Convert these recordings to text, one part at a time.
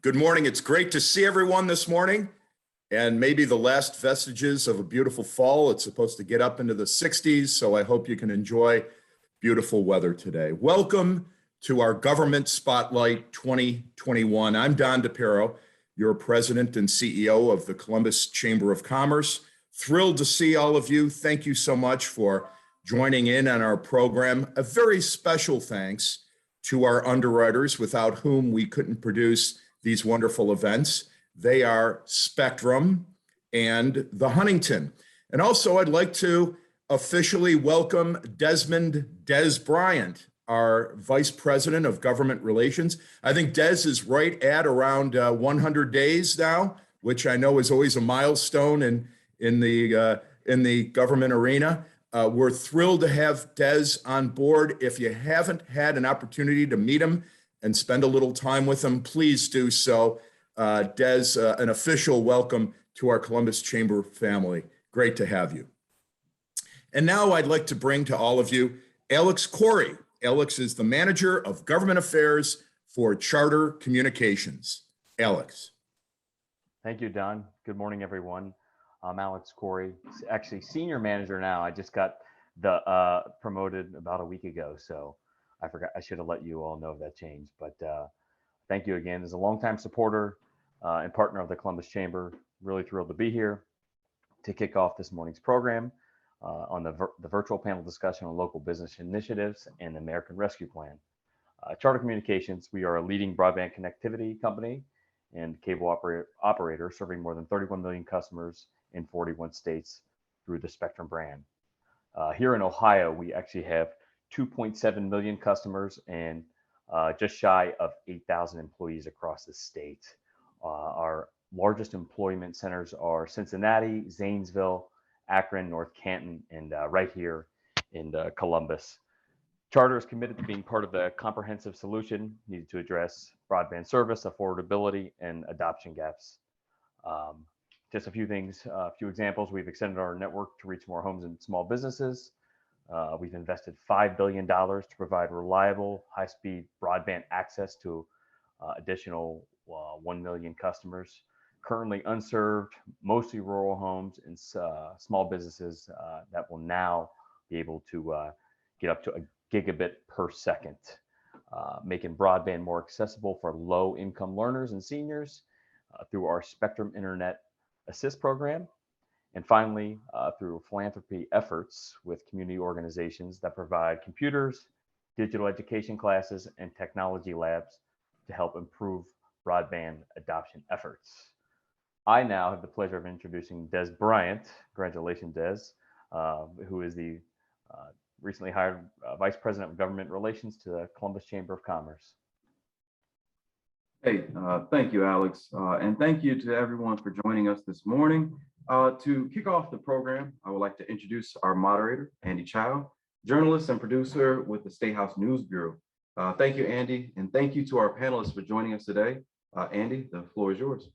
Good morning. It's great to see everyone this morning and maybe the last vestiges of a beautiful fall. It's supposed to get up into the 60s, so I hope you can enjoy beautiful weather today. Welcome to our Government Spotlight 2021. I'm Don DePiero, your president and CEO of the Columbus Chamber of Commerce. Thrilled to see all of you. Thank you so much for joining in on our program. A very special thanks to our underwriters, without whom we couldn't produce these wonderful events. They are Spectrum and the Huntington. And also I'd like to officially welcome Des Bryant, our Vice President of Government Relations. I think Des is right at around 100 days now, which I know is always a milestone in the government arena. We're thrilled to have Des on board. If you haven't had an opportunity to meet him and spend a little time with him, please do so. Des, an official welcome to our Columbus Chamber family. Great to have you. And now I'd like to bring to all of you Alex Corey. Alex is the Manager of Government Affairs for Charter Communications. Alex. Thank you, Don. Good morning, everyone. I'm Alex Corey, actually Senior Manager now. I just got promoted about a week ago, so I forgot. I should have let you all know that change. But thank you again. As a longtime supporter and partner of the Columbus Chamber, really thrilled to be here to kick off this morning's program on the virtual panel discussion on local business initiatives and the American Rescue Plan. Charter Communications, we are a leading broadband connectivity company and cable operator serving more than 31 million customers in 41 states through the Spectrum brand. Here in Ohio, we actually have 2.7 million customers and just shy of 8,000 employees across the state. Our largest employment centers are Cincinnati, Zanesville, Akron, North Canton, and right here in Columbus. Charter is committed to being part of the comprehensive solution needed to address broadband service, affordability, and adoption gaps. Just a few things, a few examples. We've extended our network to reach more homes and small businesses. We've invested $5 billion to provide reliable, high-speed broadband access to additional 1 million customers. Currently unserved, mostly rural homes and small businesses that will now be able to get up to a gigabit per second, making broadband more accessible for low-income learners and seniors through our Spectrum Internet Assist program. And finally, through philanthropy efforts with community organizations that provide computers, digital education classes, and technology labs to help improve broadband adoption efforts. I now have the pleasure of introducing Des Bryant. Congratulations, Des, who is the recently hired Vice President of Government Relations to the Columbus Chamber of Commerce. Hey, thank you, Alex. And thank you to everyone for joining us this morning. To kick off the program, I would like to introduce our moderator, Andy Chow, journalist and producer with the State House News Bureau. Thank you, Andy, and thank you to our panelists for joining us today. Andy, the floor is yours.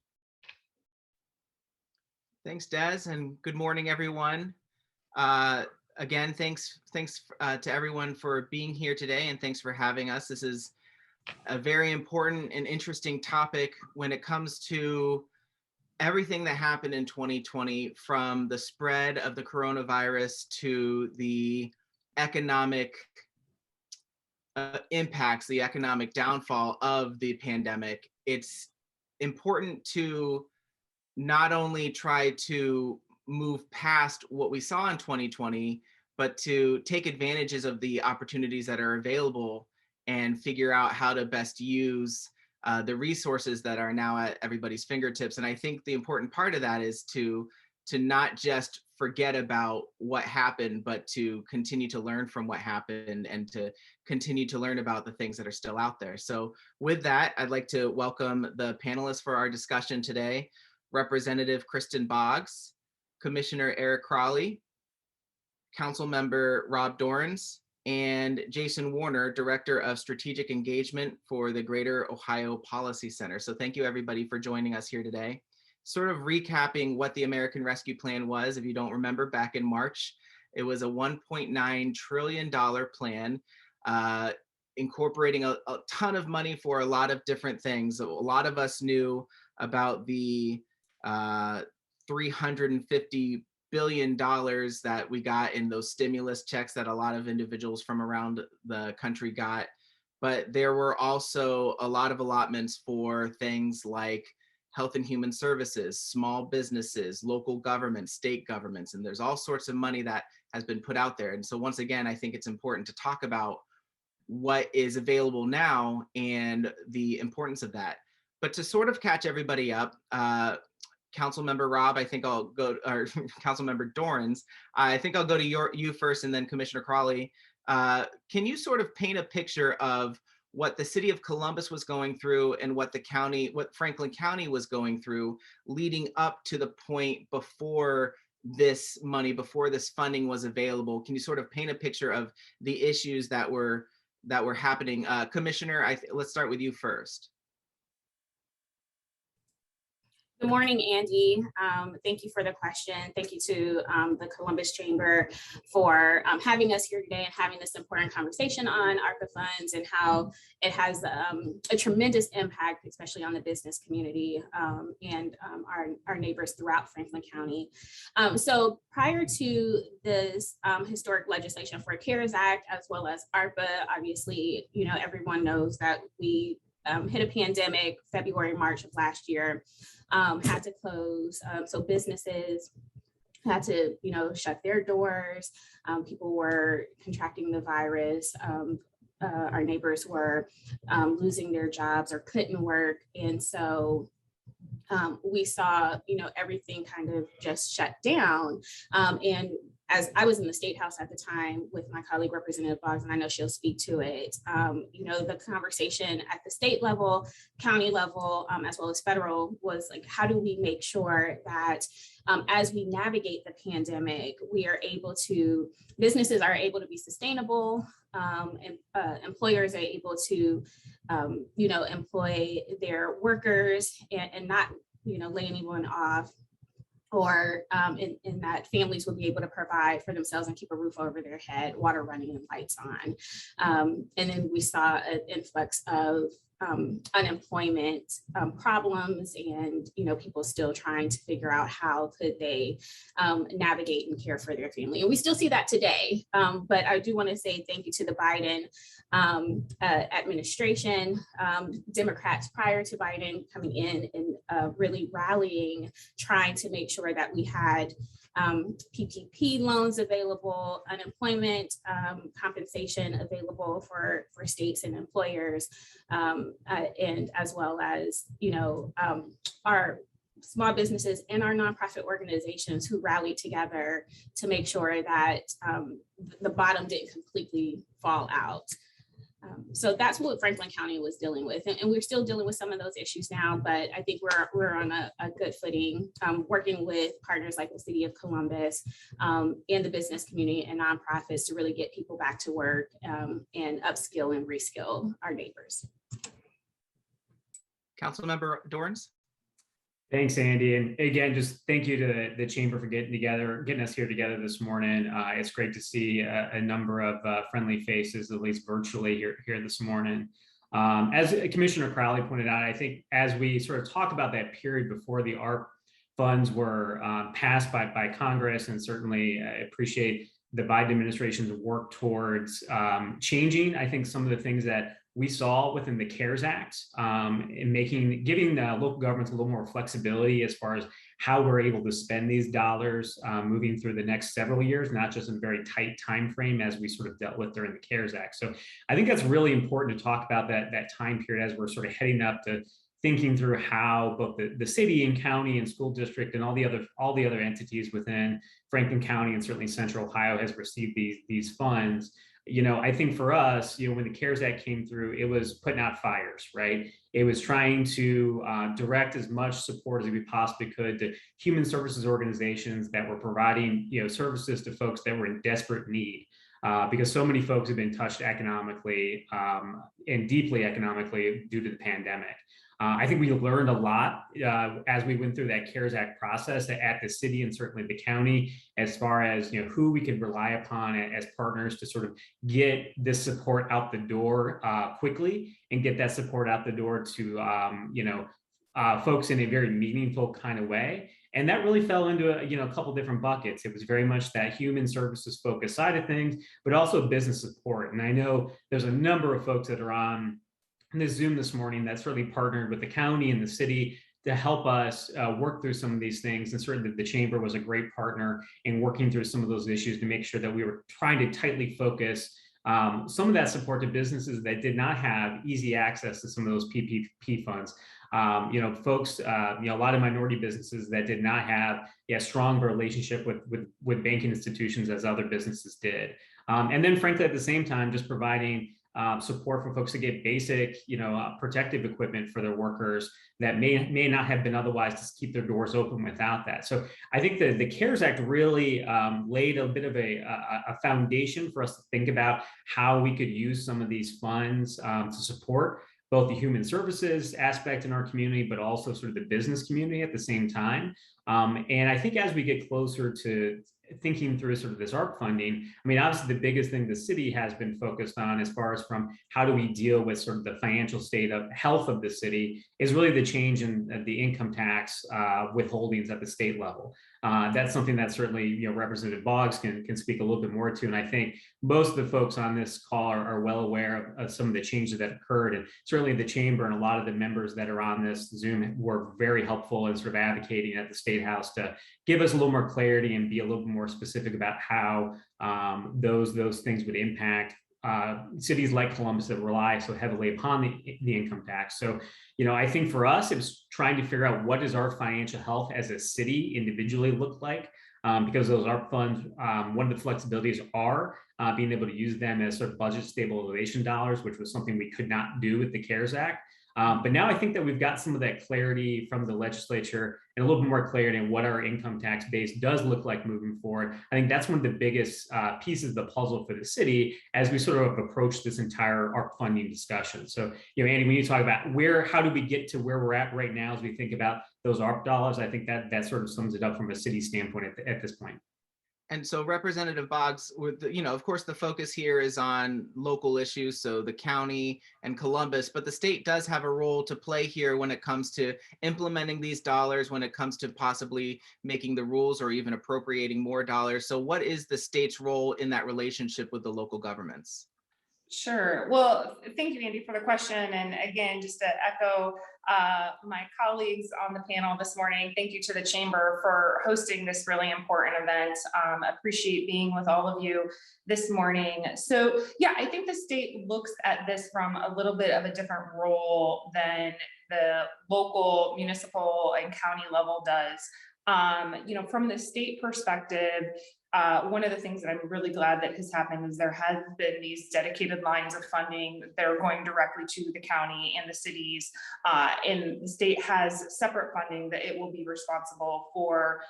Thanks, Des, and good morning, everyone. Again, thanks to everyone for being here today, and thanks for having us. This is a very important and interesting topic when it comes to everything that happened in 2020, from the spread of the coronavirus to the economic impacts, the economic downfall of the pandemic. It's important to not only try to move past what we saw in 2020, but to take advantages of the opportunities that are available and figure out how to best use the resources that are now at everybody's fingertips. And I think the important part of that is to not just forget about what happened, but to continue to learn from what happened and to continue to learn about the things that are still out there. So with that, I'd like to welcome the panelists for our discussion today. Representative Kristen Boggs, Commissioner Eric Crawley, Council Member Rob Dorans, and Jason Warner, Director of Strategic Engagement for the Greater Ohio Policy Center. So thank you everybody for joining us here today. Sort of recapping what the American Rescue Plan was, if you don't remember, back in March, it was a $1.9 trillion plan incorporating a ton of money for a lot of different things. A lot of us knew about the $350 billion that we got in those stimulus checks that a lot of individuals from around the country got. But there were also a lot of allotments for things like health and human services, small businesses, local governments, state governments, and there's all sorts of money that has been put out there. And so once again, I think it's important to talk about what is available now and the importance of that. But to sort of catch everybody up, Councilmember Rob, I think I'll go, or Councilmember Dorans, I think I'll go to you first, and then Commissioner Crawley. Can you sort of paint a picture of what the city of Columbus was going through and what Franklin County was going through leading up to the point before this money, before this funding was available? Can you sort of paint a picture of the issues that were happening? Commissioner, let's start with you first. Good morning, Andy. Thank you for the question. Thank you to the Columbus Chamber for having us here today and having this important conversation on ARPA funds and how it has a tremendous impact, especially on the business community and our neighbors throughout Franklin County. So prior to this historic legislation for CARES Act, as well as ARPA, obviously, everyone knows that we hit a pandemic February, March of last year, had to close. So businesses had to, shut their doors. People were contracting the virus. Our neighbors were losing their jobs or couldn't work. And so we saw, everything kind of just shut down. And as I was in the State House at the time with my colleague, Representative Boggs, and I know she'll speak to it, the conversation at the state level, county level, as well as federal was like, how do we make sure that as we navigate the pandemic, businesses are able to be sustainable, and employers are able to, employ their workers and not, lay anyone off, or in that families will be able to provide for themselves and keep a roof over their head, water running and lights on. And then we saw an influx of unemployment problems and, people still trying to figure out how could they navigate and care for their family. And we still see that today. But I do want to say thank you to the Biden administration, Democrats prior to Biden coming in and really rallying, trying to make sure that we had PPP loans available, unemployment compensation available for states and employers, and as well as, our small businesses and our nonprofit organizations who rallied together to make sure that the bottom didn't completely fall out. So that's what Franklin County was dealing with. And we're still dealing with some of those issues now, but I think we're on a good footing, working with partners like the City of Columbus and the business community and nonprofits to really get people back to work and upskill and reskill our neighbors. Councilmember Dorans. Thanks, Andy. And again, just thank you to the Chamber for getting us here together this morning. It's great to see a number of friendly faces, at least virtually here this morning. As Commissioner Crowley pointed out, I think as we sort of talk about that period before the ARP funds were passed by Congress, and certainly I appreciate the Biden administration's work towards changing, I think, some of the things that we saw within the CARES Act in giving local governments a little more flexibility as far as how we're able to spend these dollars moving through the next several years, not just in a very tight time frame as we sort of dealt with during the CARES Act. So I think that's really important to talk about that time period as we're sort of heading up to thinking through how both the city and county and school district and all the other entities within Franklin County and certainly Central Ohio has received these funds. I think for us, when the CARES Act came through, it was putting out fires, right? It was trying to direct as much support as we possibly could to human services organizations that were providing, services to folks that were in desperate need. Because so many folks have been touched economically and deeply economically due to the pandemic. I think we learned a lot as we went through that CARES Act process at the city and certainly the county, as far as who we could rely upon as partners to sort of get this support out the door quickly and get that support out the door to folks in a very meaningful kind of way. And that really fell into a couple different buckets. It was very much that human services focused side of things, but also business support. And I know there's a number of folks that are on this Zoom this morning that's really partnered with the county and the city to help us work through some of these things. And certainly the chamber was a great partner in working through some of those issues to make sure that we were trying to tightly focus some of that support to businesses that did not have easy access to some of those PPP funds. Folks, a lot of minority businesses that did not have a strong relationship with banking institutions as other businesses did. And then frankly, at the same time, just providing support for folks to get basic, protective equipment for their workers that may not have been otherwise to keep their doors open without that. So I think the CARES Act really laid a bit of a foundation for us to think about how we could use some of these funds to support both the human services aspect in our community, but also sort of the business community at the same time. And I think as we get closer to thinking through sort of this ARP funding, I mean, obviously the biggest thing the city has been focused on as far as from how do we deal with sort of the financial state of health of the city is really the change in the income tax withholdings at the state level. That's something that certainly, Representative Boggs can speak a little bit more to. And I think most of the folks on this call are well aware of some of the changes that occurred. And certainly the chamber and a lot of the members that are on this Zoom were very helpful in sort of advocating at the State House to give us a little more clarity and be a little bit more specific about how those things would impact cities like Columbus that rely so heavily upon the income tax. So, I think for us, it was trying to figure out what does our financial health as a city individually look like, because those ARP funds, one of the flexibilities are being able to use them as sort of budget stabilization dollars, which was something we could not do with the CARES Act. But now I think that we've got some of that clarity from the legislature and a little bit more clarity on what our income tax base does look like moving forward. I think that's one of the biggest pieces of the puzzle for the city as we sort of approach this entire ARP funding discussion. So, Andy, when you talk about how do we get to where we're at right now as we think about those ARP dollars, I think that sort of sums it up from a city standpoint at this point. And so Representative Boggs, of course, the focus here is on local issues, so the county and Columbus, but the state does have a role to play here when it comes to implementing these dollars, when it comes to possibly making the rules or even appropriating more dollars. So what is the state's role in that relationship with the local governments? Sure. Well, thank you, Andy, for the question. And again, just to echo my colleagues on the panel this morning, thank you to the Chamber for hosting this really important event. Appreciate being with all of you this morning. So yeah, I think the state looks at this from a little bit of a different role than the local, municipal, and county level does. From the state perspective, one of the things that I'm really glad that has happened is there has been these dedicated lines of funding that are going directly to the county and the cities, and the state has separate funding that it will be responsible for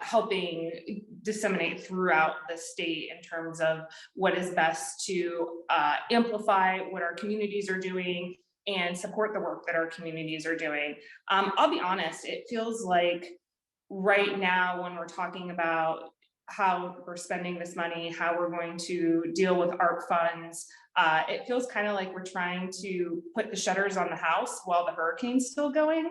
helping disseminate throughout the state in terms of what is best to amplify what our communities are doing and support the work that our communities are doing. I'll be honest, it feels like right now when we're talking about how we're spending this money, how we're going to deal with ARP funds, it feels kind of like we're trying to put the shutters on the house while the hurricane's still going.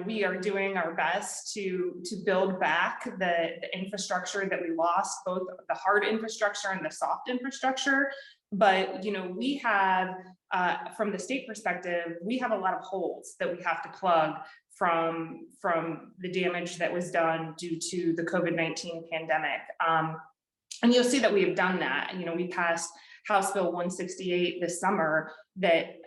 We are doing our best to build back the infrastructure that we lost, both the hard infrastructure and the soft infrastructure. But, we have, from the state perspective, we have a lot of holes that we have to plug from the damage that was done due to the COVID-19 pandemic. And you'll see that we have done that. We passed House Bill 168 this summer that,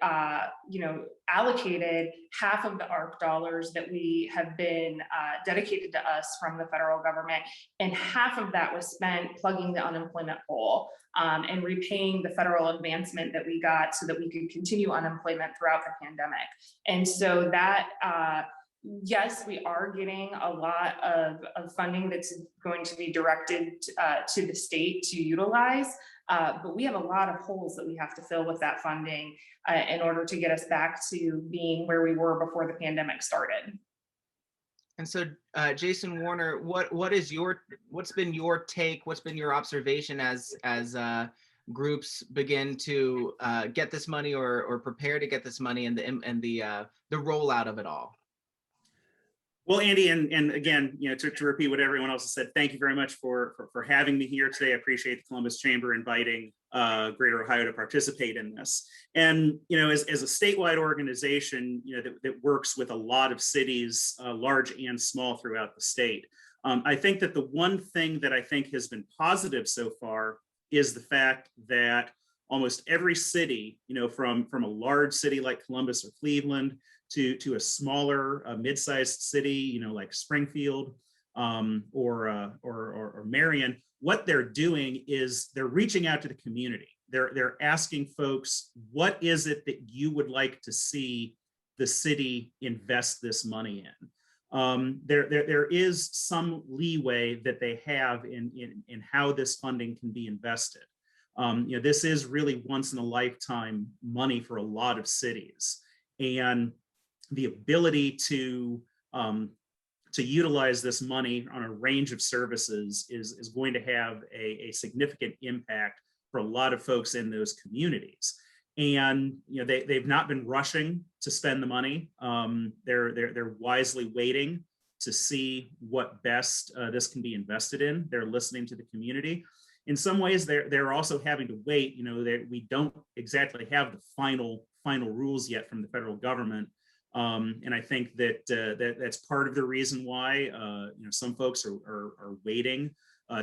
allocated half of the ARP dollars that we have been dedicated to us from the federal government. And half of that was spent plugging the unemployment hole and repaying the federal advancement that we got so that we could continue unemployment throughout the pandemic. And so that, yes, we are getting a lot of funding that's going to be directed to the state to utilize. But we have a lot of holes that we have to fill with that funding in order to get us back to being where we were before the pandemic started. And so, Jason Warner, what's been your take? What's been your observation as groups begin to get this money or prepare to get this money and the rollout of it all? Well, Andy, and again, to repeat what everyone else has said, thank you very much for having me here today. I appreciate the Columbus Chamber inviting Greater Ohio to participate in this. And as a statewide organization, that works with a lot of cities, large and small, throughout the state. I think that the one thing that I think has been positive so far is the fact that almost every city, from a large city like Columbus or Cleveland to a smaller, mid-sized city, like Springfield or Marion, what they're doing is they're reaching out to the community. They're asking folks, what is it that you would like to see the city invest this money in? There is some leeway that they have in how this funding can be invested. This is really once in a lifetime money for a lot of cities, and the ability to utilize this money on a range of services is going to have a significant impact for a lot of folks in those communities. And they've not been rushing to spend the money. They're wisely waiting to see what best this can be invested in. They're listening to the community. In some ways, they're also having to wait. That we don't exactly have the final rules yet from the federal government. And I think that's part of the reason why some folks are waiting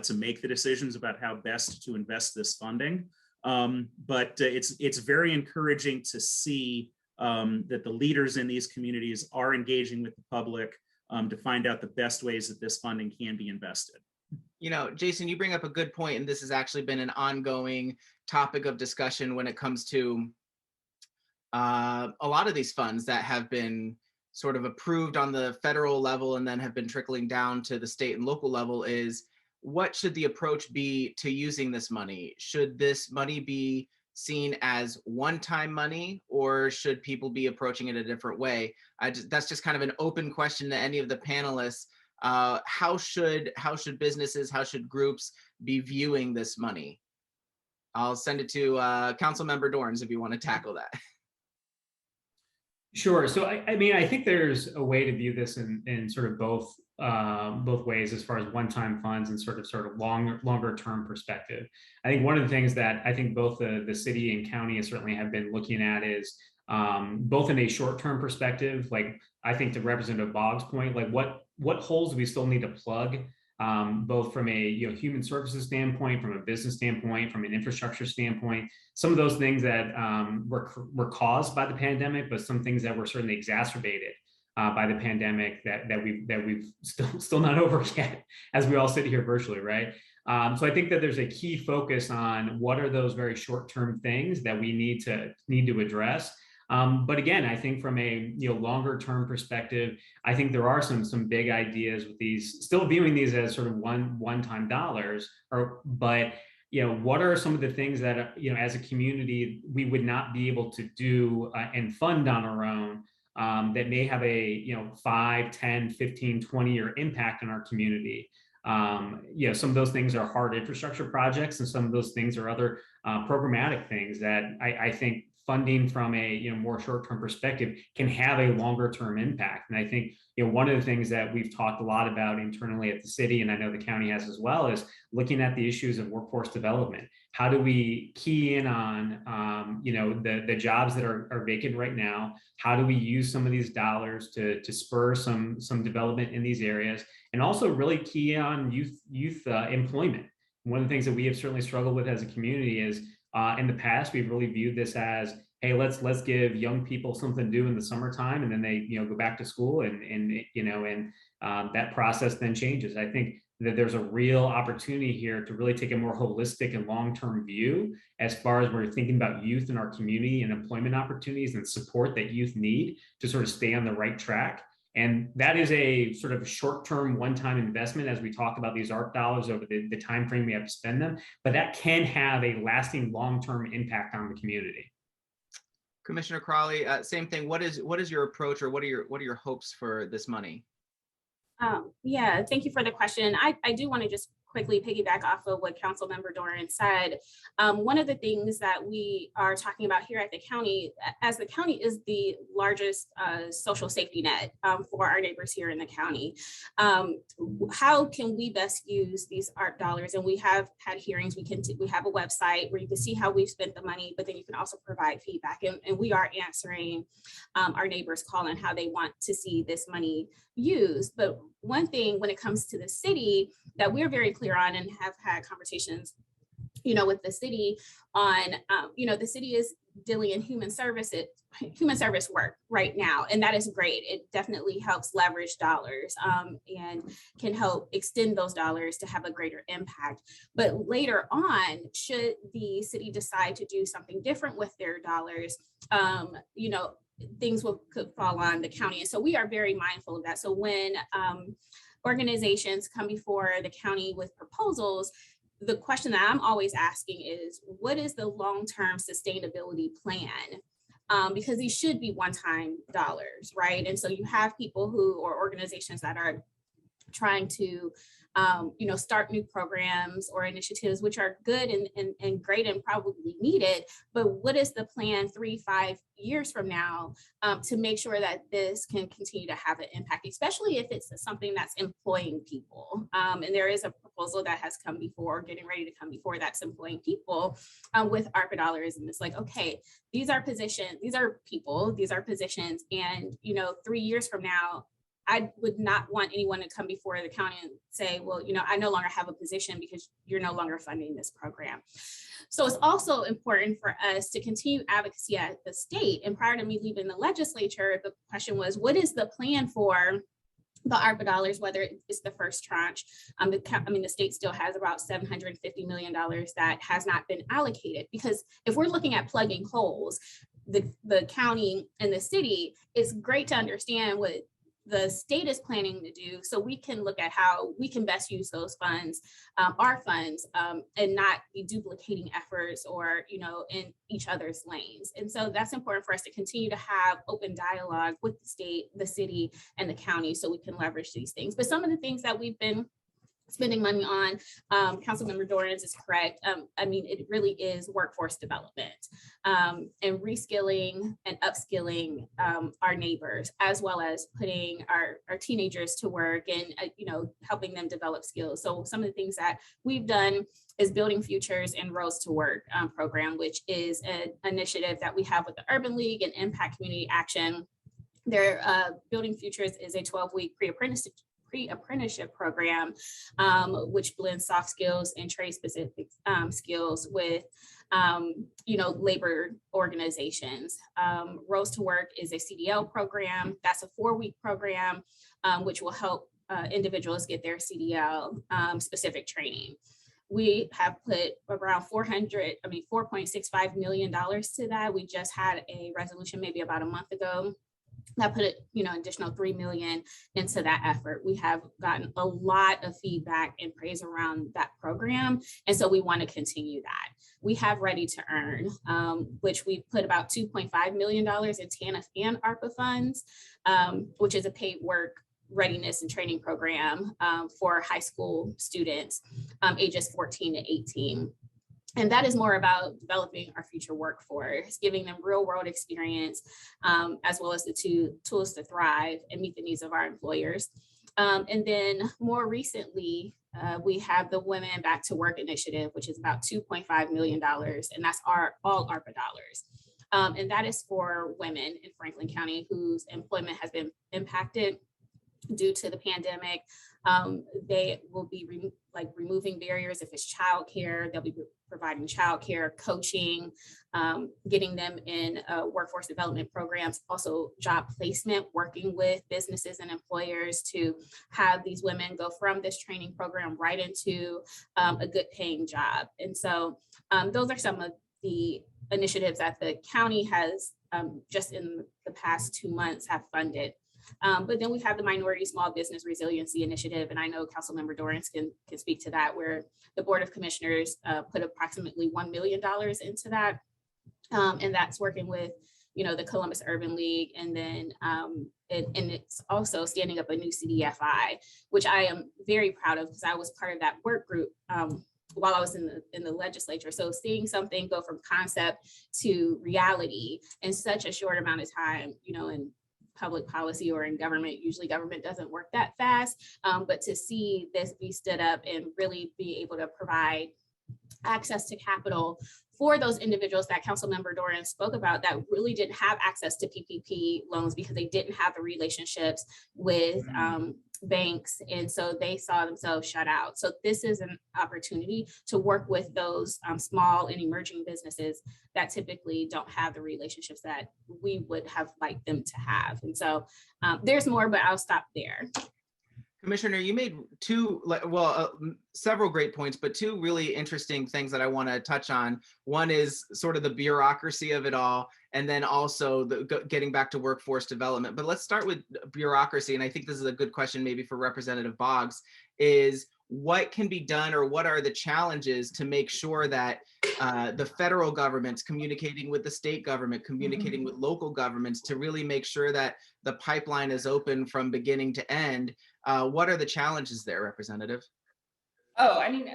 to make the decisions about how best to invest this funding. But it's very encouraging to see that the leaders in these communities are engaging with the public to find out the best ways that this funding can be invested. Jason, you bring up a good point, and this has actually been an ongoing topic of discussion when it comes to a lot of these funds that have been sort of approved on the federal level and then have been trickling down to the state and local level. Is what should the approach be to using this money? Should this money be seen as one-time money, or should people be approaching it a different way? That's just kind of an open question to any of the panelists. How should businesses, how should groups be viewing this money? I'll send it to Councilmember Dorns if you want to tackle that. Sure. So I think there's a way to view this in sort of both ways, as far as one-time funds and sort of longer term perspective. I think one of the things that I think both the city and county certainly have been looking at is both in a short-term perspective, like I think to Representative Boggs' point, like what holes do we still need to plug, both from a human services standpoint, from a business standpoint, from an infrastructure standpoint. Some of those things that were caused by the pandemic, but some things that were certainly exacerbated by the pandemic that we've still not over yet, as we all sit here virtually, right? So I think that there's a key focus on what are those very short-term things that we need to address. But again, I think from a longer term perspective, I think there are some big ideas with these, still viewing these as sort of one-time dollars, but what are some of the things that as a community we would not be able to do and fund on our own, that may have a 5, 10, 15, 20-year impact on our community. Some of those things are hard infrastructure projects, and some of those things are other programmatic things that I think funding from a more short-term perspective can have a longer-term impact. And I think one of the things that we've talked a lot about internally at the city, and I know the county has as well, is looking at the issues of workforce development. How do we key in on the jobs that are vacant right now? How do we use some of these dollars to spur some development in these areas, and also really key on youth employment? One of the things that we have certainly struggled with as a community is in the past, we've really viewed this as, hey, let's give young people something to do in the summertime, and then they go back to school, and that process then changes. I think that there's a real opportunity here to really take a more holistic and long-term view as far as we're thinking about youth in our community and employment opportunities and support that youth need to sort of stay on the right track. And that is a sort of short-term one-time investment as we talk about these ARP dollars over the time frame we have to spend them, but that can have a lasting long-term impact on the community. Commissioner Crawley, same thing. What is your approach, or what are your hopes for this money? Yeah, thank you for the question. I do want to just quickly piggyback off of what Councilmember Doran said. One of the things that we are talking about here at the county, as the county is the largest social safety net for our neighbors here in the county, how can we best use these ARP dollars? And we have had hearings. We have a website where you can see how we've spent the money, but then you can also provide feedback. And we are answering our neighbors' call on how they want to see this money used. But one thing when it comes to the city that we're very clear on and have had conversations, with the city on, the city is dealing in human service work right now. And that is great. It definitely helps leverage dollars and can help extend those dollars to have a greater impact. But later on, should the city decide to do something different with their dollars, things could fall on the county. And so we are very mindful of that. So when organizations come before the county with proposals, the question that I'm always asking is, what is the long-term sustainability plan? Because these should be one-time dollars, right? And so you have people or organizations that are trying to start new programs or initiatives, which are good and great and probably needed. But what is the plan 3-5 years from now to make sure that this can continue to have an impact, especially if it's something that's employing people? And there is a proposal that has come before, getting ready to come before, that's employing people with ARPA dollars. And it's like, okay, these are people, these are positions. And, 3 years from now, I would not want anyone to come before the county and say, well, I no longer have a position because you're no longer funding this program. So it's also important for us to continue advocacy at the state. And prior to me leaving the legislature, the question was, what is the plan for the ARPA dollars, whether it's the first tranche? The state still has about $750 million that has not been allocated, because if we're looking at plugging holes, the county and the city, it's great to understand what the state is planning to do, so we can look at how we can best use those funds, our funds, and not be duplicating efforts or, in each other's lanes. And so that's important for us to continue to have open dialogue with the state, the city, and the county, so we can leverage these things. But some of the things that we've been spending money on, Councilmember Dorans is correct. It really is workforce development and reskilling and upskilling our neighbors, as well as putting our teenagers to work and, helping them develop skills. So some of the things that we've done is Building Futures and Roads to Work program, which is an initiative that we have with the Urban League and Impact Community Action. Their Building Futures is a 12-week pre-apprenticeship program, which blends soft skills and trade-specific skills with, labor organizations. Roads to Work is a CDL program. That's a 4-week program, which will help individuals get their CDL specific training. We have put around $4.65 million to that. We just had a resolution maybe about a month ago that put additional $3 million into that effort. We have gotten a lot of feedback and praise around that program. And so we want to continue that. We have Ready to Earn, which we put about $2.5 million in TANF and ARPA funds, which is a paid work readiness and training program for high school students ages 14 to 18. And that is more about developing our future workforce, giving them real world experience, as well as the tools to thrive and meet the needs of our employers. And then more recently, we have the Women Back to Work initiative, which is about $2.5 million, and that's all ARPA dollars. And that is for women in Franklin County whose employment has been impacted due to the pandemic. They will be removing barriers. If it's childcare, they'll be providing childcare, coaching, getting them in workforce development programs, also job placement, working with businesses and employers to have these women go from this training program right into a good paying job. And so those are some of the initiatives that the county has just in the past 2 months have funded. But then we have the Minority Small Business Resiliency Initiative, and I know Councilmember Dorrance can speak to that, where the Board of Commissioners put approximately $1 million into that. And that's working with, the Columbus Urban League, and then and it's also standing up a new CDFI, which I am very proud of because I was part of that work group while I was in the legislature. So seeing something go from concept to reality in such a short amount of time, in public policy or in government, usually government doesn't work that fast, but to see this be stood up and really be able to provide access to capital for those individuals that Councilmember Dorrance spoke about that really didn't have access to PPP loans because they didn't have the relationships with banks. And so they saw themselves shut out. So this is an opportunity to work with those small and emerging businesses that typically don't have the relationships that we would have liked them to have. And so there's more, but I'll stop there. Commissioner, you made several great points, but two really interesting things that I want to touch on. One is sort of the bureaucracy of it all, and then also getting back to workforce development. But let's start with bureaucracy, and I think this is a good question maybe for Representative Boggs, is what can be done or what are the challenges to make sure that the federal government's communicating with the state government, communicating with local governments to really make sure that the pipeline is open from beginning to end? What are the challenges there, Representative? Oh, I mean,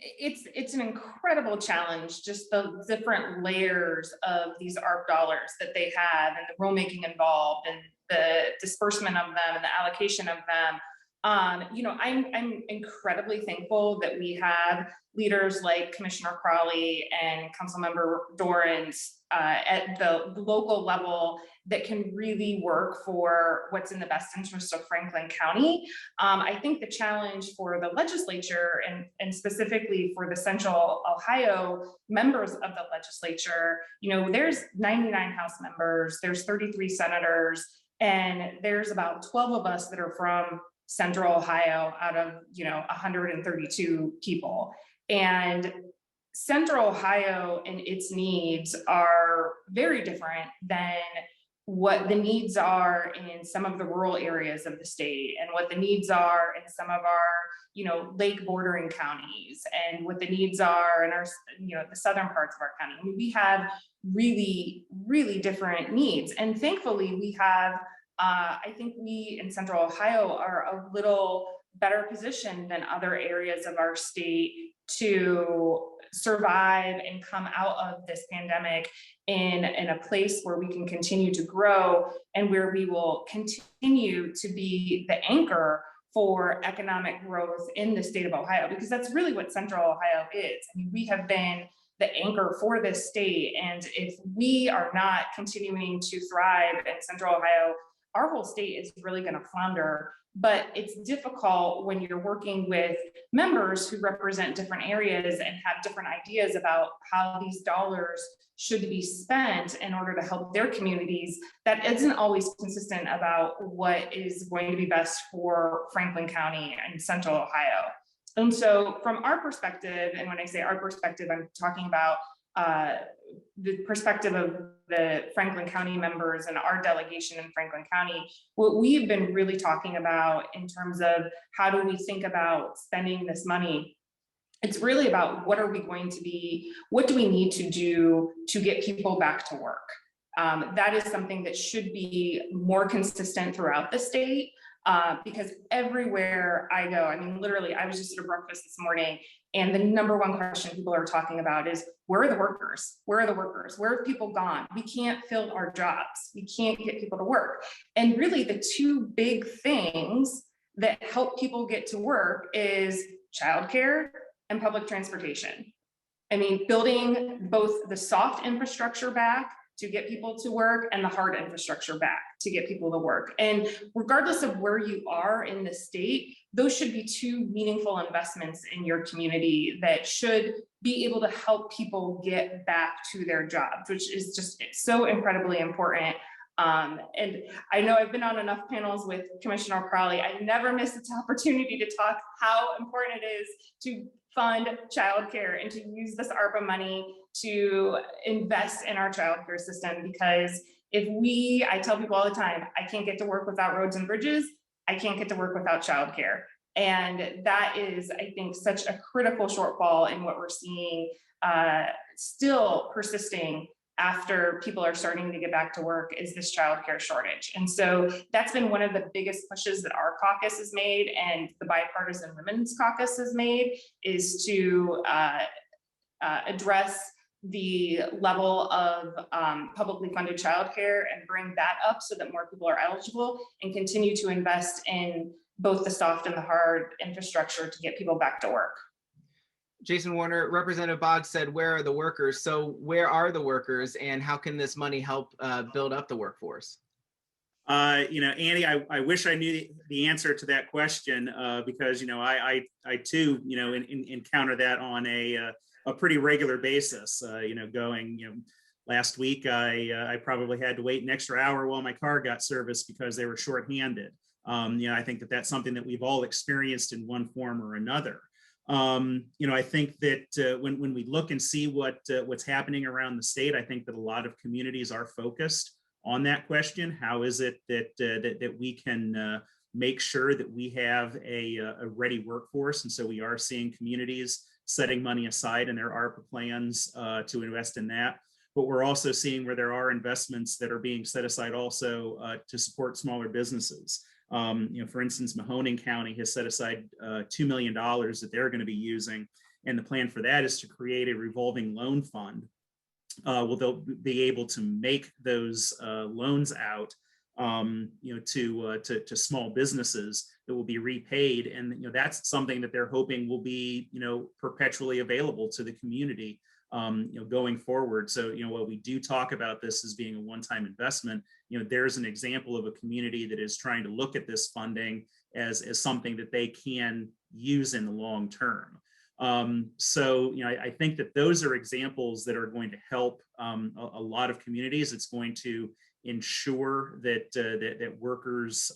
it's an incredible challenge, just the different layers of these ARP dollars that they have and the rulemaking involved and the disbursement of them and the allocation of them. I'm incredibly thankful that we have leaders like Commissioner Crawley and Councilmember Dorrance at the local level that can really work for what's in the best interest of Franklin County. I think the challenge for the legislature and specifically for the Central Ohio members of the legislature, there's 99 House members, there's 33 senators, and there's about 12 of us that are from Central Ohio out of 132 people. And Central Ohio and its needs are very different than what the needs are in some of the rural areas of the state and what the needs are in some of our lake bordering counties and what the needs are in our the southern parts of our county. I mean, we have really, really different needs, and thankfully we have I think we in Central Ohio are a little better positioned than other areas of our state to survive and come out of this pandemic in a place where we can continue to grow and where we will continue to be the anchor for economic growth in the state of Ohio, because that's really what Central Ohio is. I mean, we have been the anchor for this state, and if we are not continuing to thrive in Central Ohio, our whole state is really going to flounder. But it's difficult when you're working with members who represent different areas and have different ideas about how these dollars should be spent in order to help their communities. That isn't always consistent about what is going to be best for Franklin County and Central Ohio. And so from our perspective, and when I say our perspective, I'm talking about the perspective of the Franklin County members and our delegation in Franklin County, what we've been really talking about in terms of how do we think about spending this money, it's really about what do we need to do to get people back to work. That is something that should be more consistent throughout the state. Because everywhere I go, I mean, literally, I was just at a breakfast this morning, and the number one question people are talking about is, where are the workers? Where are the workers? Where have people gone? We can't fill our jobs. We can't get people to work. And really, the two big things that help people get to work is childcare and public transportation. I mean, building both the soft infrastructure back to get people to work and the hard infrastructure back to get people to work. And regardless of where you are in the state, those should be two meaningful investments in your community that should be able to help people get back to their jobs, which is just so incredibly important. And I know I've been on enough panels with Commissioner Crawley. I never miss this opportunity to talk how important it is to fund childcare and to use this ARPA money to invest in our childcare system, because I tell people all the time, I can't get to work without roads and bridges. I can't get to work without childcare. And that is, I think, such a critical shortfall in what we're seeing still persisting after people are starting to get back to work, is this childcare shortage. And so that's been one of the biggest pushes that our caucus has made, and the Bipartisan Women's Caucus has made, is to address the level of publicly funded childcare and bring that up so that more people are eligible, and continue to invest in both the soft and the hard infrastructure to get people back to work. Jason Warner, Representative Boggs said, where are the workers? So where are the workers, and how can this money help build up the workforce? Andy, I wish I knew the answer to that question because, I too, encounter that on a pretty regular basis. Last week, I probably had to wait an extra hour while my car got serviced because they were shorthanded. I think that's something that we've all experienced in one form or another. I think that when we look and see what's happening around the state, I think that a lot of communities are focused on that question. How is it that we can make sure that we have a ready workforce? And so we are seeing communities setting money aside in their ARPA plans to invest in that. But we're also seeing where there are investments that are being set aside also to support smaller businesses. For instance, Mahoning County has set aside $2 million that they're going to be using. And the plan for that is to create a revolving loan fund. They'll be able to make those loans out, to small businesses that will be repaid. And, that's something that they're hoping will be, perpetually available to the community, going forward. So, while we do talk about this as being a one-time investment, there's an example of a community that is trying to look at this funding as something that they can use in the long term. I think that those are examples that are going to help a lot of communities. It's going to ensure that workers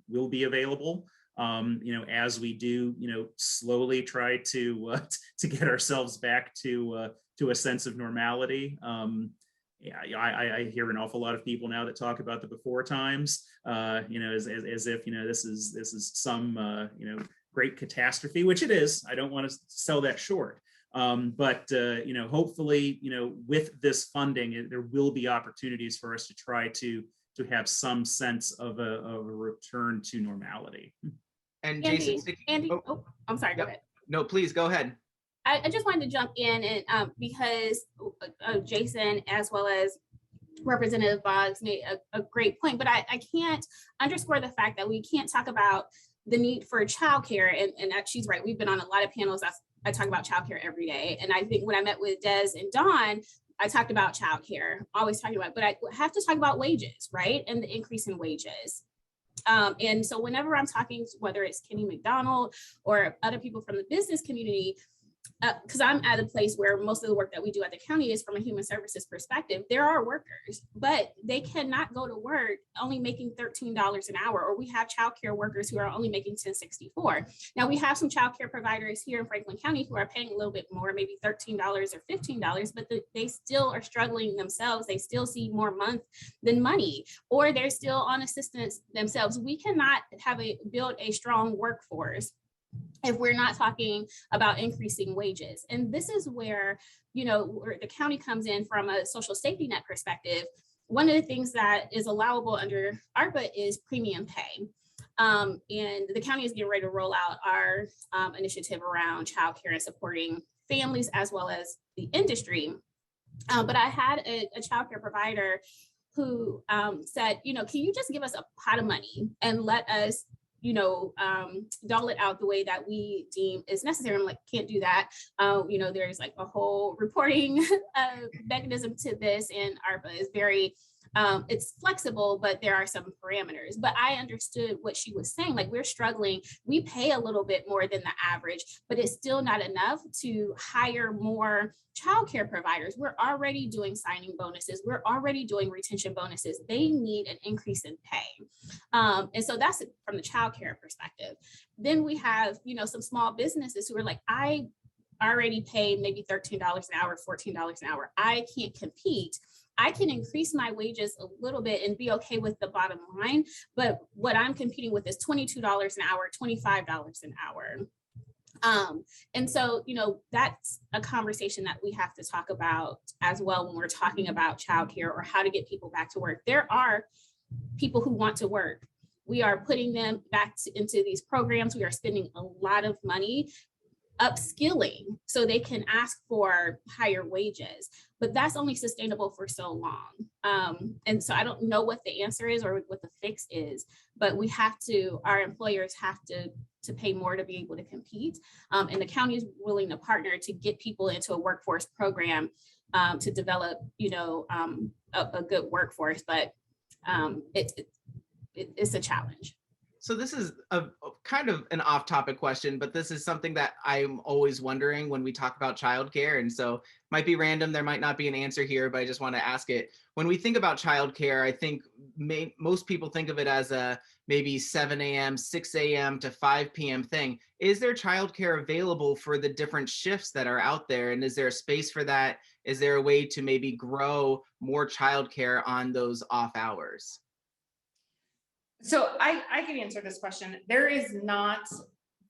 will be available. As we do, slowly try to get ourselves back to a sense of normality. I hear an awful lot of people now that talk about the before times, as if this is some great catastrophe, which it is. I don't want to sell that short. But hopefully, with this funding, there will be opportunities for us to try to have some sense of a return to normality. And Andy, Jason, I'm sorry, go ahead. No, please go ahead. I just wanted to jump in and because Jason, as well as Representative Boggs, made a great point, but I can't underscore the fact that we can't talk about the need for childcare. And she's right. We've been on a lot of panels. I talk about childcare every day. And I think when I met with Des and Dawn, I talked about childcare, always talking about it, but I have to talk about wages, right? And the increase in wages. And so whenever I'm talking, whether it's Kenny McDonald or other people from the business community, because I'm at a place where most of the work that we do at the county is from a human services perspective, there are workers, but they cannot go to work only making $13 an hour, or we have childcare workers who are only making $10.64. Now we have some childcare providers here in Franklin County who are paying a little bit more, maybe $13 or $15, but they still are struggling themselves. They still see more month than money, or they're still on assistance themselves. We cannot build a strong workforce if we're not talking about increasing wages. And this is where, where the county comes in from a social safety net perspective. One of the things that is allowable under ARPA is premium pay. And the county is getting ready to roll out our initiative around childcare and supporting families as well as the industry. But I had a childcare provider who said, can you just give us a pot of money and let us dole it out the way that we deem is necessary. I'm like, can't do that. There's like a whole reporting mechanism to this, and ARPA is very, it's flexible, but there are some parameters. But I understood what she was saying. Like, we're struggling. We pay a little bit more than the average, but it's still not enough to hire more childcare providers. We're already doing signing bonuses. We're already doing retention bonuses. They need an increase in pay. And so that's from the childcare perspective. Then we have, some small businesses who are like, I already paid maybe $13 an hour, $14 an hour. I can't compete. I can increase my wages a little bit and be okay with the bottom line, but what I'm competing with is $22 an hour, $25 an hour. And so, that's a conversation that we have to talk about as well when we're talking about childcare or how to get people back to work. There are people who want to work. We are putting them back into these programs. We are spending a lot of money upskilling so they can ask for higher wages, but that's only sustainable for so long. And so I don't know what the answer is or what the fix is, but our employers have to pay more to be able to compete. And the county is willing to partner to get people into a workforce program to develop, a good workforce, but it's a challenge. So this is a kind of an off-topic question, but this is something that I'm always wondering when we talk about childcare. And so might be random, there might not be an answer here, but I just want to ask it. When we think about childcare, I think most people think of it as a maybe 7 a.m., 6 a.m. to 5 p.m. thing. Is there childcare available for the different shifts that are out there? And is there a space for that? Is there a way to maybe grow more childcare on those off hours? So I can answer this question. There is not,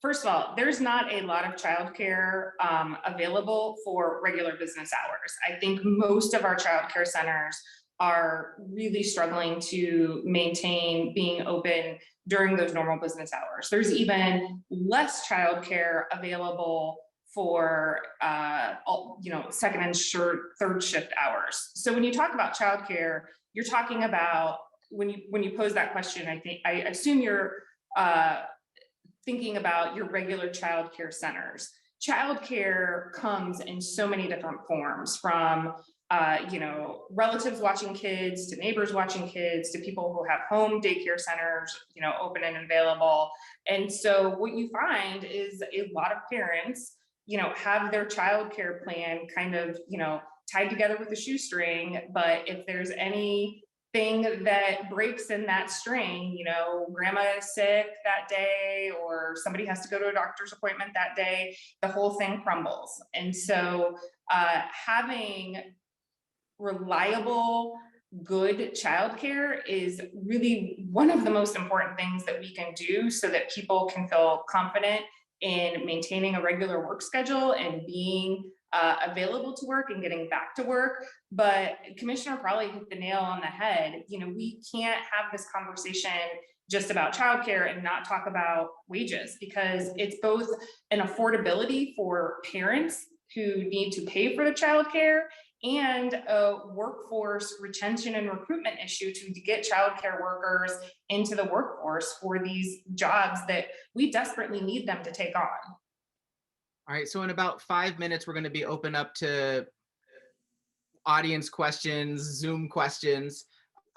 first of all, there's not a lot of childcare available for regular business hours. I think most of our childcare centers are really struggling to maintain being open during those normal business hours. There's even less childcare available for second and third shift hours. So when you talk about childcare, you're talking about, when you pose that question, I assume you're thinking about your regular childcare centers. Childcare comes in so many different forms, from relatives watching kids, to neighbors watching kids, to people who have home daycare centers, open and available. And so what you find is a lot of parents, have their childcare plan kind of, tied together with a shoestring. But if there's anything that breaks in that string, grandma is sick that day, or somebody has to go to a doctor's appointment that day, the whole thing crumbles. And so having reliable, good childcare is really one of the most important things that we can do so that people can feel confident in maintaining a regular work schedule and being available to work and getting back to work. But Commissioner probably hit the nail on the head. We can't have this conversation just about childcare and not talk about wages, because it's both an affordability for parents who need to pay for the childcare and a workforce retention and recruitment issue to get childcare workers into the workforce for these jobs that we desperately need them to take on. All right, so in about 5 minutes, we're going to be open up to audience questions, Zoom questions.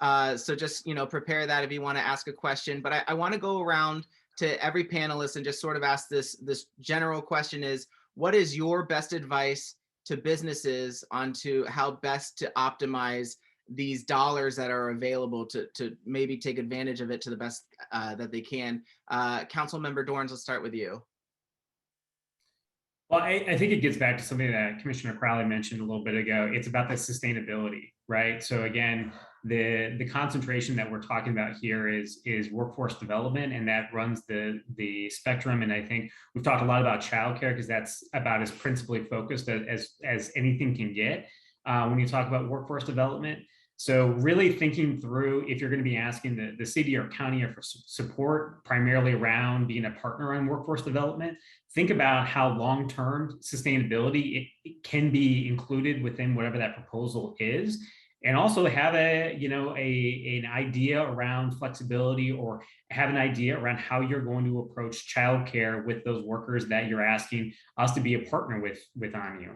So just, prepare that if you want to ask a question. But I want to go around to every panelist and just sort of ask this general question is, what is your best advice to businesses onto how best to optimize these dollars that are available to maybe take advantage of it to the best that they can? Councilmember Dorns, let's start with you. Well, I think it gets back to something that Commissioner Crowley mentioned a little bit ago. It's about the sustainability, right? So again, the concentration that we're talking about here is workforce development, and that runs the spectrum. And I think we've talked a lot about childcare because that's about as principally focused as anything can get when you talk about workforce development. So really thinking through, if you're going to be asking the city or county for support primarily around being a partner on workforce development, think about how long-term sustainability it can be included within whatever that proposal is. And also have an idea around flexibility, or have an idea around how you're going to approach childcare with those workers that you're asking us to be a partner with on you.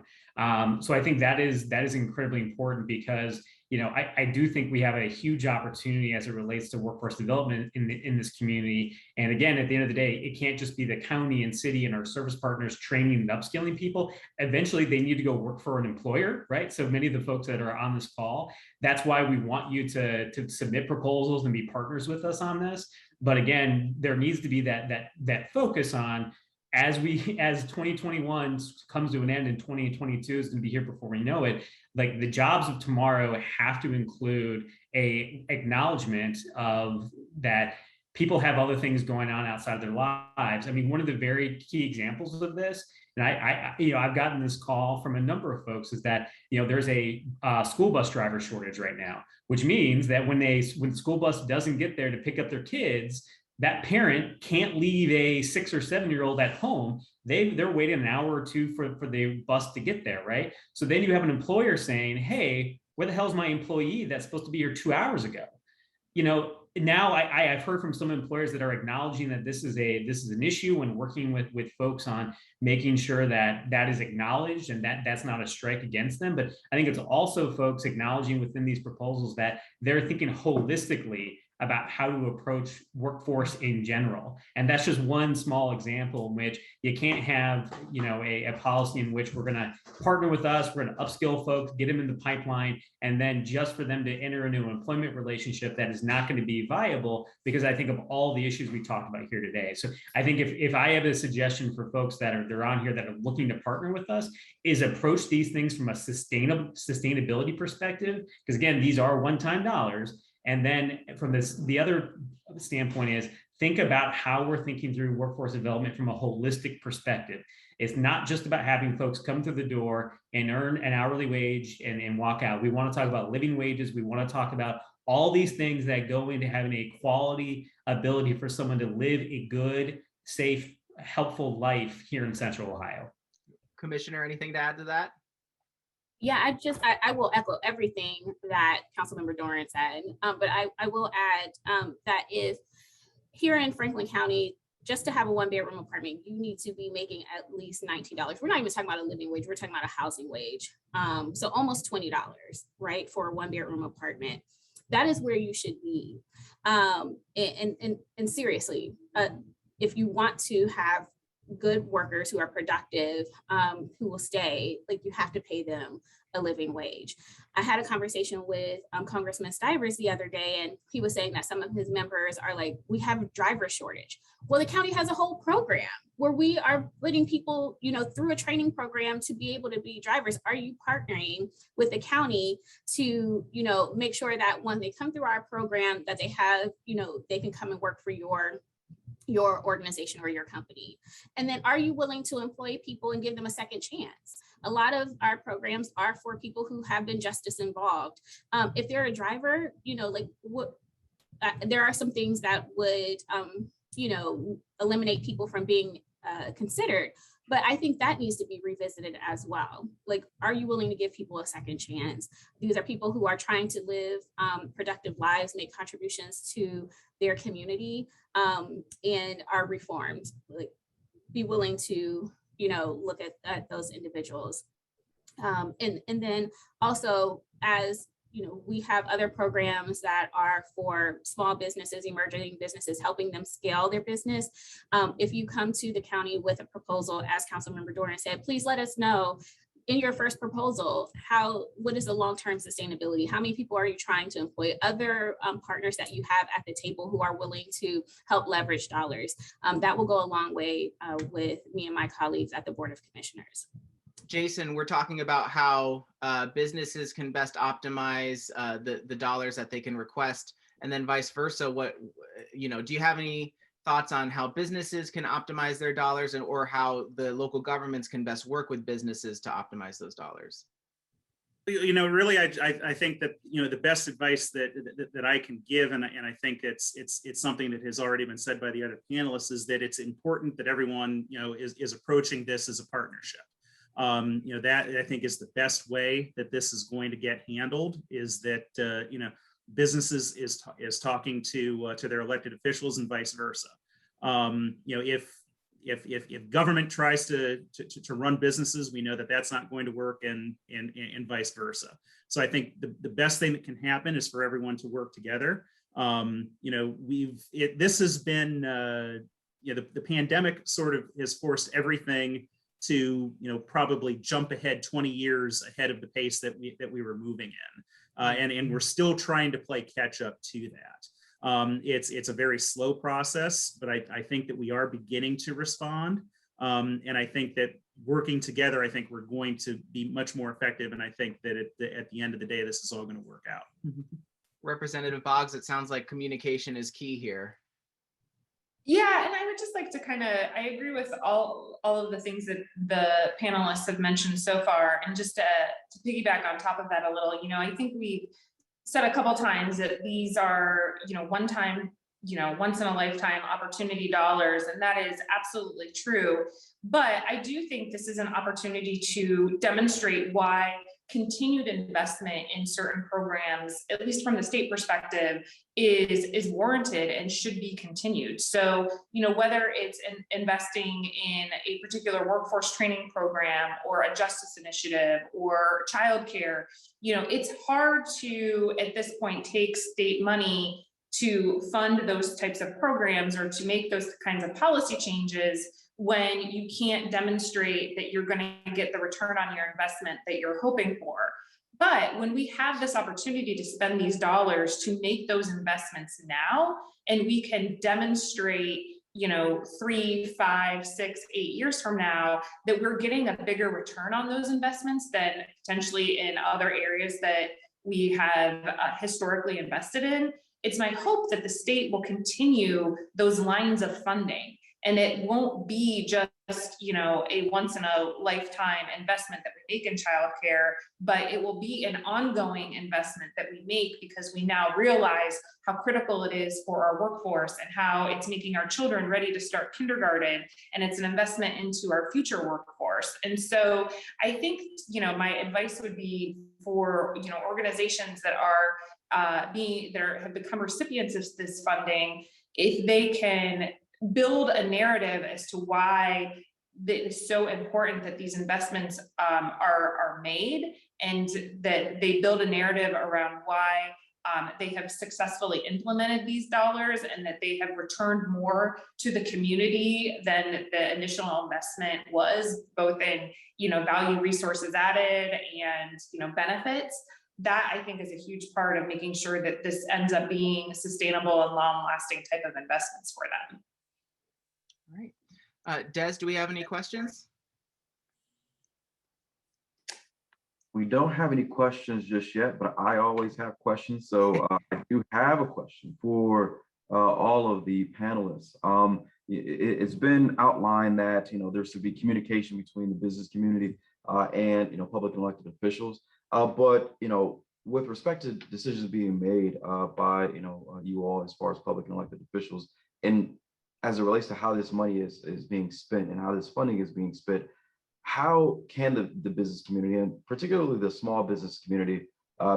So I think that is incredibly important, because I do think we have a huge opportunity as it relates to workforce development in this community. And again, at the end of the day, it can't just be the county and city and our service partners training and upskilling people. Eventually, they need to go work for an employer, right? So many of the folks that are on this call, that's why we want you to submit proposals and be partners with us on this. But again, there needs to be that focus on as 2021 comes to an end and 2022 is going to be here before we know it, like the jobs of tomorrow have to include a acknowledgement of that people have other things going on outside of their lives. I mean, one of the very key examples of this, and I've gotten this call from a number of folks, is that there's a school bus driver shortage right now, which means that when the school bus doesn't get there to pick up their kids, that parent can't leave a 6 or 7-year-old at home. They're waiting an hour or two for the bus to get there, right? So then you have an employer saying, hey, where the hell's my employee that's supposed to be here 2 hours ago? Now I've heard from some employers that are acknowledging that this is an issue and working with folks on making sure that is acknowledged and that's not a strike against them. But I think it's also folks acknowledging within these proposals that they're thinking holistically about how to approach workforce in general. And that's just one small example in which you can't have, a policy in which we're going to partner with us, we're going to upskill folks, get them in the pipeline, and then just for them to enter into an employment relationship that is not going to be viable, because I think of all the issues we talked about here today. So I think if I have a suggestion for folks they're on here that are looking to partner with us, is approach these things from a sustainability perspective, because again, these are one-time dollars. And then from the other standpoint is think about how we're thinking through workforce development from a holistic perspective. It's not just about having folks come through the door and earn an hourly wage and walk out. We want to talk about living wages. We want to talk about all these things that go into having a quality ability for someone to live a good, safe, helpful life here in Central Ohio. Commissioner, anything to add to that? Yeah, I will echo everything that Councilmember Doran said, but I will add that if here in Franklin County, just to have a 1-bedroom apartment, you need to be making at least $19. We're not even talking about a living wage, we're talking about a housing wage. So almost $20, right, for a 1-bedroom apartment. That is where you should be. And seriously, if you want to have good workers who are productive, who will stay, like you have to pay them a living wage. I had a conversation with Congressman Stivers the other day, and he was saying that some of his members are like, we have a driver shortage. Well, the county has a whole program where we are putting people, through a training program to be able to be drivers. Are you partnering with the county to, make sure that when they come through our program that they have, they can come and work for your organization or your company? And then are you willing to employ people and give them a second chance? A lot of our programs are for people who have been justice involved. If they're a driver, there are some things that would, eliminate people from being considered. But I think that needs to be revisited as well. Like, are you willing to give people a second chance? These are people who are trying to live productive lives, make contributions to their community, and are reformed. Like, be willing to, look at those individuals. And then also, as we have other programs that are for small businesses, emerging businesses, helping them scale their business. If you come to the county with a proposal, as Councilmember Doran said, please let us know in your first proposal, what is the long-term sustainability? How many people are you trying to employ? Other partners that you have at the table who are willing to help leverage dollars. That will go a long way with me and my colleagues at the Board of Commissioners. Jason, we're talking about how businesses can best optimize the dollars that they can request, and then vice versa. Do you have any thoughts on how businesses can optimize their dollars, or how the local governments can best work with businesses to optimize those dollars? Really, I think that the best advice that I can give, and I think it's something that has already been said by the other panelists, is that it's important that everyone is approaching this as a partnership. That I think is the best way that this is going to get handled, is that businesses is talking to their elected officials and vice versa. If government tries to run businesses, we know that that's not going to work, and vice versa. So I think the best thing that can happen is for everyone to work together. This has been the pandemic sort of has forced everything to probably jump ahead 20 years ahead of the pace that we were moving in, and we're still trying to play catch up to that. It's a very slow process, but I think that we are beginning to respond. And I think that working together, I think we're going to be much more effective. And I think that at the end of the day, this is all going to work out. Representative Boggs, it sounds like communication is key here. Yeah, and I would just like to I agree with all of the things that the panelists have mentioned so far. And just to piggyback on top of that a little, I think we said a couple times that these are, one-time, once in a lifetime opportunity dollars, and that is absolutely true. But I do think this is an opportunity to demonstrate why continued investment in certain programs, at least from the state perspective, is warranted and should be continued. So, whether it's investing in a particular workforce training program or a justice initiative or childcare, it's hard to, at this point, take state money to fund those types of programs or to make those kinds of policy changes when you can't demonstrate that you're going to get the return on your investment that you're hoping for. But when we have this opportunity to spend these dollars to make those investments now, and we can demonstrate, 3, 5, 6, 8 years from now, that we're getting a bigger return on those investments than potentially in other areas that we have historically invested in, it's my hope that the state will continue those lines of funding. And it won't be just, a once in a lifetime investment that we make in childcare, but it will be an ongoing investment that we make because we now realize how critical it is for our workforce and how it's making our children ready to start kindergarten. And it's an investment into our future workforce. And so I think, my advice would be for, organizations that are that have become recipients of this funding, if they can build a narrative as to why it is so important that these investments are made, and that they build a narrative around why they have successfully implemented these dollars and that they have returned more to the community than the initial investment was, both in value, resources added, and benefits. That I think is a huge part of making sure that this ends up being sustainable and long-lasting type of investments for them. All right. Des, do we have any questions? We don't have any questions just yet, but I always have questions. So I do have a question for all of the panelists. It's been outlined that there should be communication between the business community and public elected officials. But with respect to decisions being made by you all as far as public and elected officials, and as it relates to how this money is being spent and how this funding is being spent, how can the business community, and particularly the small business community,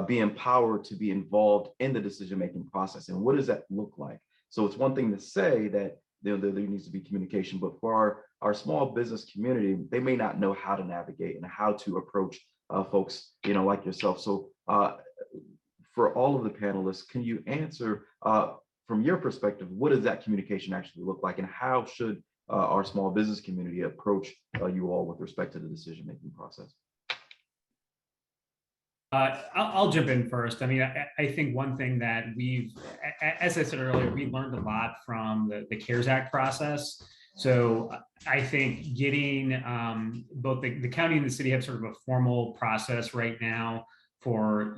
be empowered to be involved in the decision-making process? And what does that look like? So it's one thing to say that there needs to be communication, but for our small business community, they may not know how to navigate and how to approach folks like yourself. So for all of the panelists, can you answer from your perspective, what does that communication actually look like, and how should our small business community approach you all with respect to the decision-making process? I'll jump in first. I mean, I think one thing that as I said earlier, we learned a lot from the CARES Act process. So I think getting both the county and the city have sort of a formal process right now for,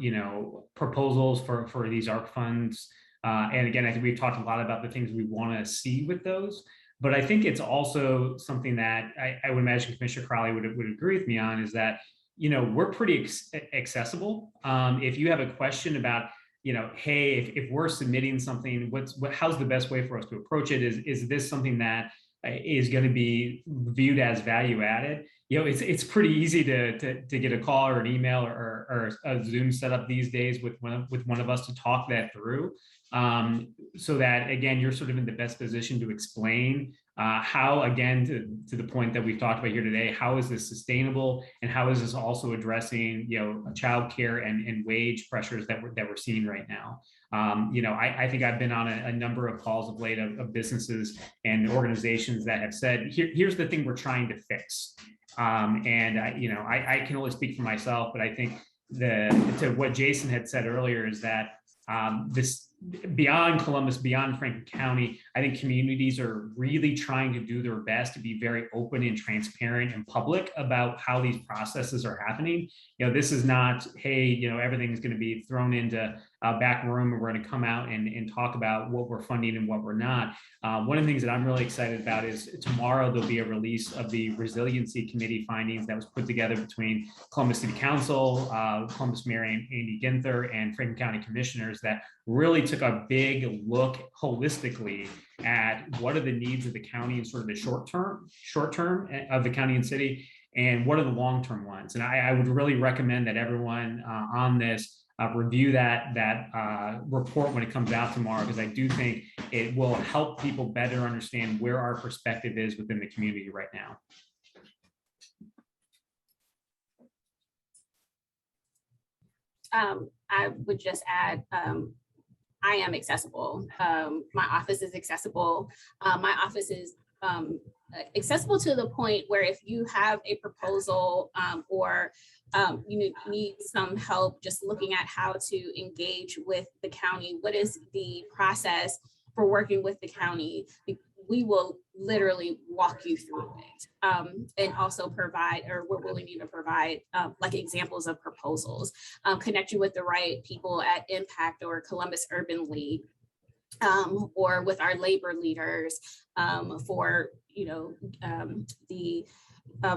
proposals for these ARP funds. And again, I think we've talked a lot about the things we want to see with those. But I think it's also something that I would imagine Commissioner Crowley would agree with me on, is that, we're pretty accessible. If you have a question about, hey, if we're submitting something, how's the best way for us to approach it? Is this something that is going to be viewed as value added? It's pretty easy to get a call or an email or a Zoom set up these days with one of us to talk that through, so that, again, you're sort of in the best position to explain how, again, to the point that we've talked about here today, how is this sustainable, and how is this also addressing childcare and wage pressures that we're seeing right now. I think I've been on a number of calls of late of businesses and organizations that have said, here's the thing we're trying to fix. And I can only speak for myself, but I think to what Jason had said earlier is that beyond Columbus, beyond Franklin County, I think communities are really trying to do their best to be very open and transparent and public about how these processes are happening. This is not, hey, everything's going to be thrown into a back room and we're going to come out and talk about what we're funding and what we're not. One of the things that I'm really excited about is tomorrow there'll be a release of the Resiliency Committee findings that was put together between Columbus City Council, Columbus Mayor Andy Ginther, and Franklin County Commissioners that really took a big look holistically at what are the needs of the county in sort of the short term of the county and city, and what are the long-term ones. And I would really recommend that everyone on this review that report when it comes out tomorrow, because I do think it will help people better understand where our perspective is within the community right now. I would just add, I am accessible. My office is accessible. My office is accessible to the point where if you have a proposal or you need some help just looking at how to engage with the county, what is the process for working with the county, we will literally walk you through it, and also provide, or we're willing to even provide like examples of proposals, connect you with the right people at Impact or Columbus Urban League, or with our labor leaders for the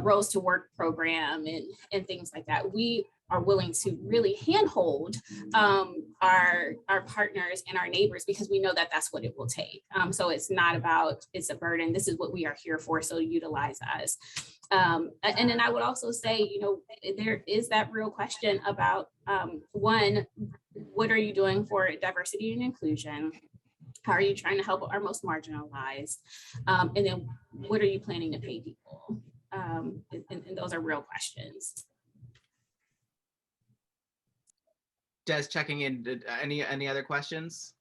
Rose to Work program and things like that. We are willing to really handhold our partners and our neighbors, because we know that that's what it will take. So it's not about, it's a burden. This is what we are here for. So utilize us. And then I would also say, there is that real question about one, what are you doing for diversity and inclusion? How are you trying to help our most marginalized? And then what are you planning to pay people? And those are real questions. Des, checking in, any other questions?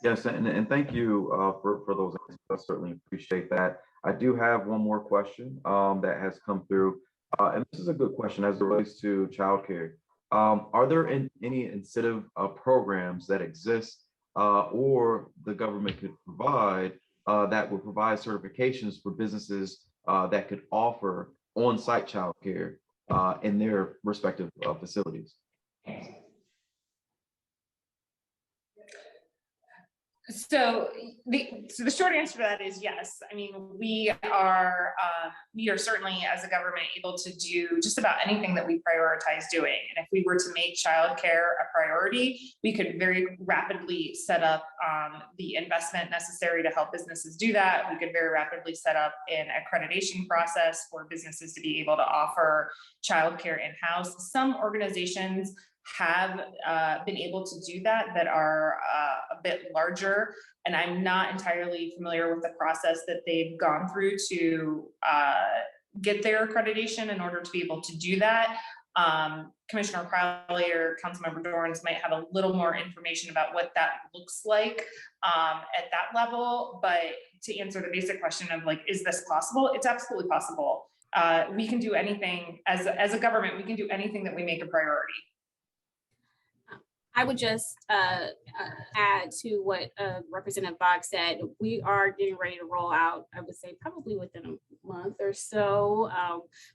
Yes, and thank you for those answers. I certainly appreciate that. I do have one more question that has come through, and this is a good question as it relates to childcare. Are there any incentive programs that exist or the government could provide that would provide certifications for businesses that could offer on-site childcare in their respective facilities? So the short answer to that is yes. I mean, we are certainly as a government able to do just about anything that we prioritize doing. And if we were to make childcare a priority, we could very rapidly set up the investment necessary to help businesses do that. We could very rapidly set up an accreditation process for businesses to be able to offer childcare in-house. Some organizations have been able to do that are a bit larger, and I'm not entirely familiar with the process that they've gone through to get their accreditation in order to be able to do that. Commissioner Crowley or Councilmember Dorns might have a little more information about what that looks like at that level, but to answer the basic question of like, is this possible? It's absolutely possible. We can do anything as a government, we can do anything that we make a priority. I would just add to what Representative Bogg said. We are getting ready to roll out, I would say probably within a month or so.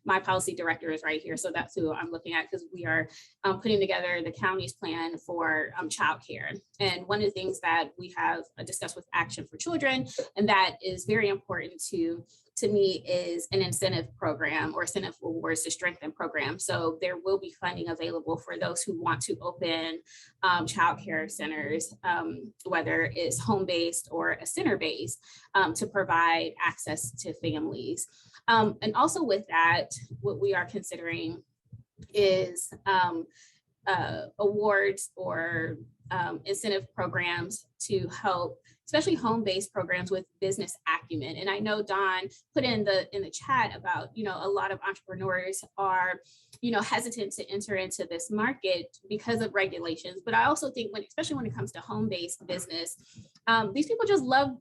My policy director is right here, so that's who I'm looking at, because we are putting together the county's plan for childcare. And one of the things that we have discussed with Action for Children, and that is very important to me, is an incentive program or incentive awards to strengthen programs. So there will be funding available for those who want to open childcare centers, whether it's home-based or a center-based, to provide access to families. And also with that, what we are considering is awards or incentive programs to help, especially home-based programs with business acumen. And I know Don put in the chat about, a lot of entrepreneurs are, hesitant to enter into this market because of regulations. But I also think especially when it comes to home-based business, these people just love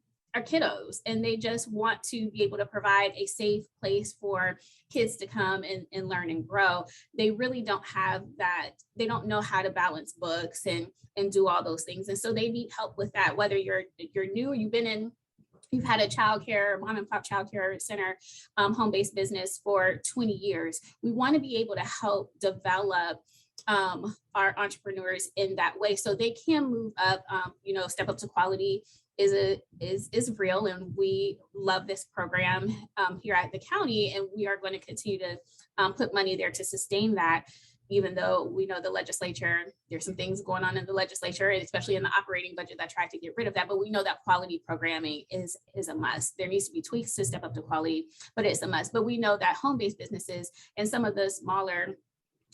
kiddos, and they just want to be able to provide a safe place for kids to come and learn and grow. They really don't have that. They don't know how to balance books and do all those things. And so they need help with that, whether you're new or you've had a childcare, mom and pop childcare center, home-based business for 20 years. We want to be able to help develop our entrepreneurs in that way so they can move up. Step Up to Quality is real, and we love this program here at the county, and we are going to continue to put money there to sustain that, even though we know the legislature, there's some things going on in the legislature, and especially in the operating budget that tried to get rid of that. But we know that quality programming is a must. There needs to be tweaks to Step Up to Quality, but it's a must. But we know that home-based businesses and some of the smaller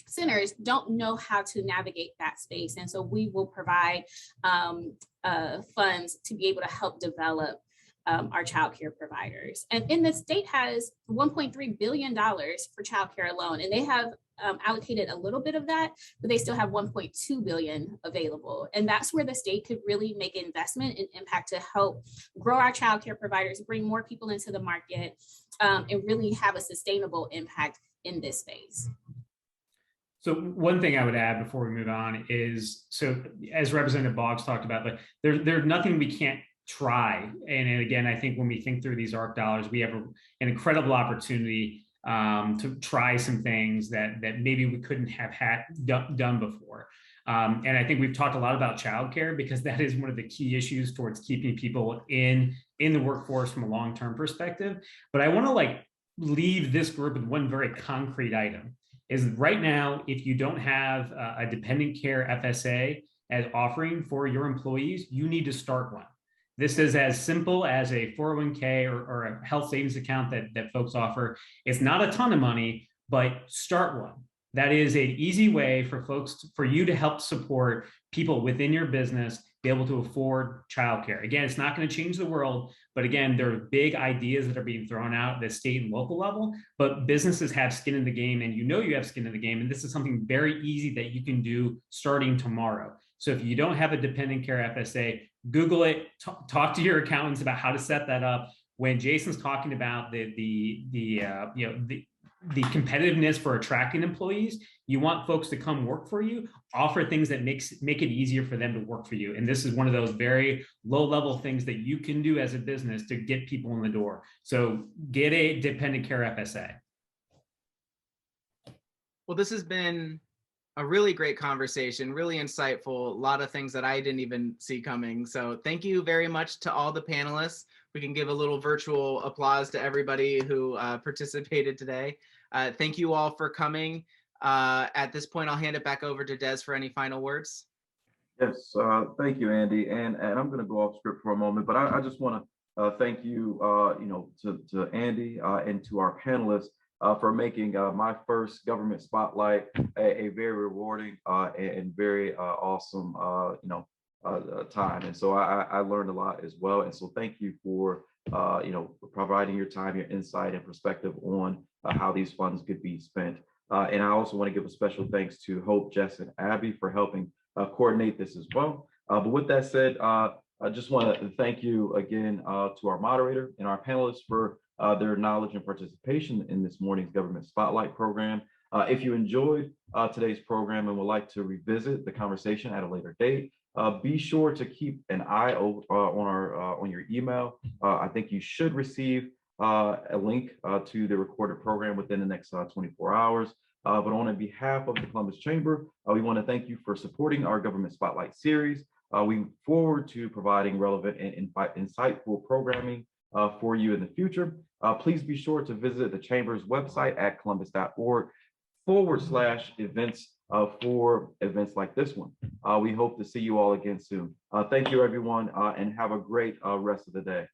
centers don't know how to navigate that space. And so we will provide funds to be able to help develop our childcare providers. And the state has $1.3 billion for childcare alone, and they have allocated a little bit of that, but they still have 1.2 billion available. And that's where the state could really make an investment and impact to help grow our childcare providers, bring more people into the market, and really have a sustainable impact in this space. So one thing I would add before we move on is, so as Representative Boggs talked about, like there's nothing we can't try. And again, I think when we think through these ARP dollars, we have an incredible opportunity to try some things that maybe we couldn't have done before. And I think we've talked a lot about childcare because that is one of the key issues towards keeping people in the workforce from a long-term perspective. But I want to leave this group with one very concrete item. Is right now, if you don't have a dependent care FSA as offering for your employees, you need to start one. This is as simple as a 401k or a health savings account that folks offer. It's not a ton of money, but start one. That is an easy way for for you to help support people within your business be able to afford childcare. Again, it's not going to change the world, but again, there are big ideas that are being thrown out at the state and local level, but businesses have skin in the game, and you have skin in the game, and this is something very easy that you can do starting tomorrow. So if you don't have a dependent care FSA, Google it, talk to your accountants about how to set that up. When Jason's talking about the competitiveness for attracting employees, you want folks to come work for you, offer things that make it easier for them to work for you. And this is one of those very low level things that you can do as a business to get people in the door. So get a dependent care FSA. Well, this has been a really great conversation, really insightful, a lot of things that I didn't even see coming. So thank you very much to all the panelists. We can give a little virtual applause to everybody who participated today. Thank you all for coming. At this point, I'll hand it back over to Des for any final words. Yes, thank you, Andy. And I'm going to go off script for a moment, but I just want to thank you, to Andy and to our panelists for making my first government spotlight a very rewarding and very awesome, time. And so I learned a lot as well. And so thank you for, providing your time, your insight and perspective on how these funds could be spent. And I also want to give a special thanks to Hope, Jess, and Abby for helping coordinate this as well. But with that said, I just want to thank you again to our moderator and our panelists for their knowledge and participation in this morning's Government Spotlight program. If you enjoyed today's program and would like to revisit the conversation at a later date, be sure to keep an eye on your email. I think you should receive a link to the recorded program within the next 24 hours. But on behalf of the Columbus Chamber, we want to thank you for supporting our Government Spotlight series. We look forward to providing relevant and insightful programming for you in the future. Please be sure to visit the Chamber's website at columbus.org/events for events like this one. We hope to see you all again soon. Thank you, everyone, and have a great rest of the day.